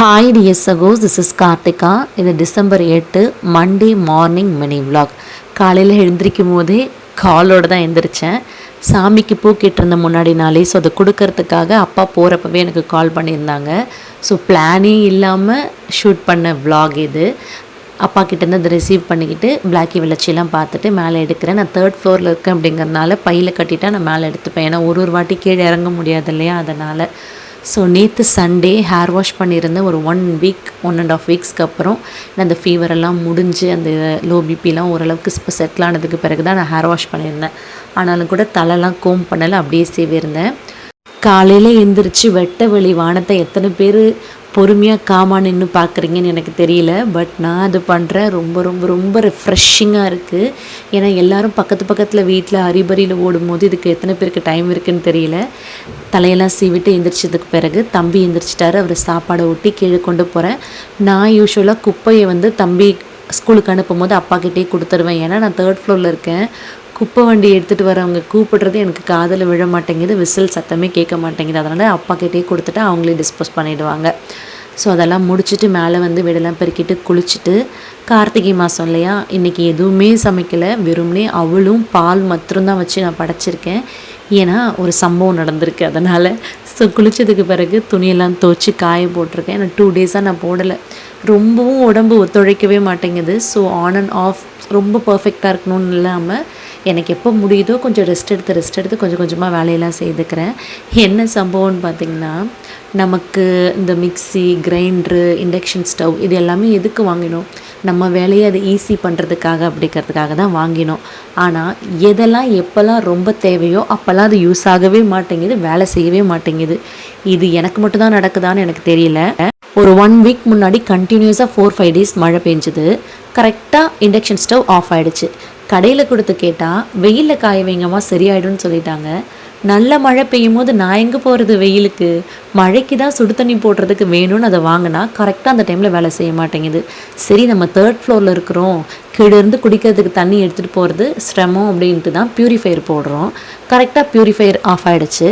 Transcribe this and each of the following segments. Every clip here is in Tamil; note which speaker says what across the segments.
Speaker 1: ஹாய் டியர் சகோஸ், திஸ் இஸ் கார்த்திகா. இது December 8 Monday morning mini vlog. காலையில் எழுந்திரிக்கும் போதே காலோடு தான் எழுந்திரிச்சேன். சாமிக்கு பூ கேட்டிருந்த முன்னாடி நாளே, ஸோ அதை கொடுக்கறதுக்காக அப்பா போகிறப்பவே எனக்கு கால் பண்ணியிருந்தாங்க. ஸோ பிளானே இல்லாமல் ஷூட் பண்ண விலாக் இது. அப்பா கிட்டேருந்து அதை ரிசீவ் பண்ணிக்கிட்டு பிளாக்கி விளச்சிலாம் பார்த்துட்டு மேலே எடுக்கிறேன். நான் 3rd ஃப்ளோரில் இருக்கேன் அப்படிங்கிறனால பையில் கட்டிட்டா நான் மேலே எடுத்துப்பேன். ஏன்னா ஒரு வாட்டி கீழே இறங்க முடியாது இல்லையா, அதனால். ஸோ நேற்று சண்டே ஹேர் வாஷ் பண்ணியிருந்தேன். ஒரு 1 வீக் 1.5 வீக்ஸ்க்கு அப்புறம் நான் அந்த ஃபீவரெல்லாம் முடிஞ்சு அந்த லோ பிபிலாம் ஓரளவுக்கு இப்போ செட்டில் ஆனதுக்கு பிறகு தான் நான் ஹேர் வாஷ் பண்ணியிருந்தேன். ஆனாலும் கூட தலைலாம் கோம் பண்ணலை, அப்படியே சேவிருந்தேன். காலையில் எழுந்திரிச்சு வெட்ட வெளி வானத்தை எத்தனை பேர் பொறுமையாக காமாக நின்று பார்க்குறீங்கன்னு எனக்கு தெரியல. பட் நான் அது பண்ணுறேன். ரொம்ப ரொம்ப ரொம்ப ரிஃப்ரெஷிங்காக இருக்குது. ஏன்னா எல்லோரும் பக்கத்தில் வீட்டில் அரிபரியில் ஓடும்போது இதுக்கு எத்தனை பேருக்கு டைம் இருக்குதுன்னு தெரியல. தலையெல்லாம் சீவிட்டு எந்திரிச்சதுக்கு பிறகு தம்பி எந்திரிச்சிட்டாரு. அவர் சாப்பாடை ஊட்டி கீழே கொண்டு போகிறேன். நான் யூஸ்வலாக குப்பையை தம்பி ஸ்கூலுக்கு அனுப்பும் போது அப்பாக்கிட்டே கொடுத்துருவேன். ஏன்னா நான் 3rd ஃப்ளோரில் இருக்கேன். குப்பை வண்டி எடுத்துகிட்டு வரவங்க கூப்பிடுறது எனக்கு காதில் விழ மாட்டேங்குது, விசில் சத்தமே கேட்க மாட்டேங்குது. அதனால் அப்பாக்கிட்டே கொடுத்துட்டு அவங்களே டிஸ்போஸ் பண்ணிவிடுவாங்க. ஸோ அதெல்லாம் முடிச்சுட்டு மேலே வீடெல்லாம் பெருக்கிட்டு குளிச்சுட்டு, கார்த்திகை மாதம் இல்லையா, இன்றைக்கி எதுவுமே சமைக்கலை. வெறும்னே அவளும் பால் மட்டும்தான் வச்சு நான் படைச்சிருக்கேன். ஏன்னா ஒரு சம்பவம் நடந்திருக்கு, அதனால். ஸோ குளித்ததுக்கு பிறகு துணியெல்லாம் துவச்சி காய போட்டிருக்கேன். ஏன்னா 2 டேஸாக நான் போடலை. ரொம்பவும் உடம்பு ஒத்துழைக்கவே மாட்டேங்குது. ஸோ ஆன் அண்ட் ஆஃப் ரொம்ப பர்ஃபெக்டாக இருக்கணும்னு இல்லாமல் எனக்கு எப்போ முடியுதோ கொஞ்சம் ரெஸ்ட் எடுத்து கொஞ்சம் கொஞ்சமாக வேலையெல்லாம் செய்துக்கிறேன். என்ன சம்பவம்னு பார்த்திங்கன்னா, நமக்கு இந்த மிக்சி, கிரைண்டரு, இண்டக்ஷன் ஸ்டவ் இது எல்லாமே எதுக்கு வாங்கினோம்? நம்ம வேலையை அது ஈஸி பண்ணுறதுக்காக அப்படிங்கிறதுக்காக தான் வாங்கினோம். ஆனால் எதெல்லாம் எப்போல்லாம் ரொம்ப தேவையோ அப்போல்லாம் அது யூஸ் ஆகவே மாட்டேங்குது, வேலை செய்யவே மாட்டேங்குது. இது எனக்கு மட்டும்தான் நடக்குதான்னு எனக்கு தெரியல. ஒரு 1 வீக் முன்னாடி கண்டினியூஸாக 4-5 டேஸ் மழை பெஞ்சுது. கரெக்டாக இண்டக்ஷன் ஸ்டவ் ஆஃப் ஆகிடுச்சு. கடையில் கொடுத்து கேட்டால் வெயிலில் காய வைங்கம்மா சரியாயிடும்னு சொல்லிட்டாங்க. நல்ல மழை பெய்யும் போது நான் எங்கே போகிறது வெயிலுக்கு? மழைக்கு தான் சுடு தண்ணி போடுறதுக்கு வேணும்னு அதை வாங்கினா கரெக்டாக அந்த டைமில் வேலை செய்ய மாட்டேங்குது. சரி, நம்ம 3rd ஃப்ளோரில் இருக்கிறோம், கீழேருந்து குடிக்கிறதுக்கு தண்ணி எடுத்துகிட்டு போகிறது சிரமம் அப்படின்ட்டு தான் ப்யூரிஃபையர் போடுறோம். கரெக்டாக ப்யூரிஃபையர் ஆஃப் ஆகிடுச்சு.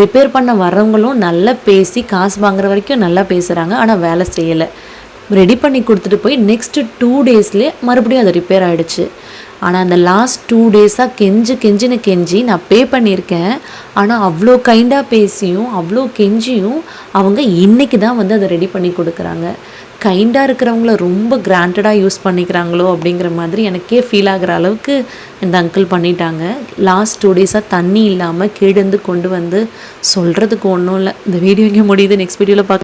Speaker 1: ரிப்பேர் பண்ண வர்றவங்களும் நல்லா பேசி காசு வாங்குற வரைக்கும் நல்லா பேசுகிறாங்க, ஆனால் வேலை செய்யலை. ரெடி பண்ணி கொடுத்துட்டு போய் நெக்ஸ்ட்டு 2 டேஸ்லேயே மறுபடியும் அது ரிப்பேர் ஆகிடுச்சு. ஆனால் அந்த லாஸ்ட் 2 டேஸாக கெஞ்சி நான் பே பண்ணியிருக்கேன். ஆனால் அவ்வளோ கைண்டாக பேசியும் அவ்வளோ கெஞ்சியும் அவங்க இன்றைக்கி தான் அதை ரெடி பண்ணி கொடுக்குறாங்க. கைண்டாக இருக்கிறவங்கள ரொம்ப கிராண்டடாக யூஸ் பண்ணிக்கிறாங்களோ அப்படிங்கிற மாதிரி எனக்கே ஃபீல் ஆகிற அளவுக்கு இந்த அங்கிள் பண்ணிட்டாங்க. லாஸ்ட் 2 டேஸாக தண்ணி இல்லாமல் கீழேருந்து கொண்டு சொல்கிறதுக்கு ஒன்றும் இல்லை. இந்த வீடியோ இங்கே முடியுது. நெக்ஸ்ட் வீடியோவில் பார்க்க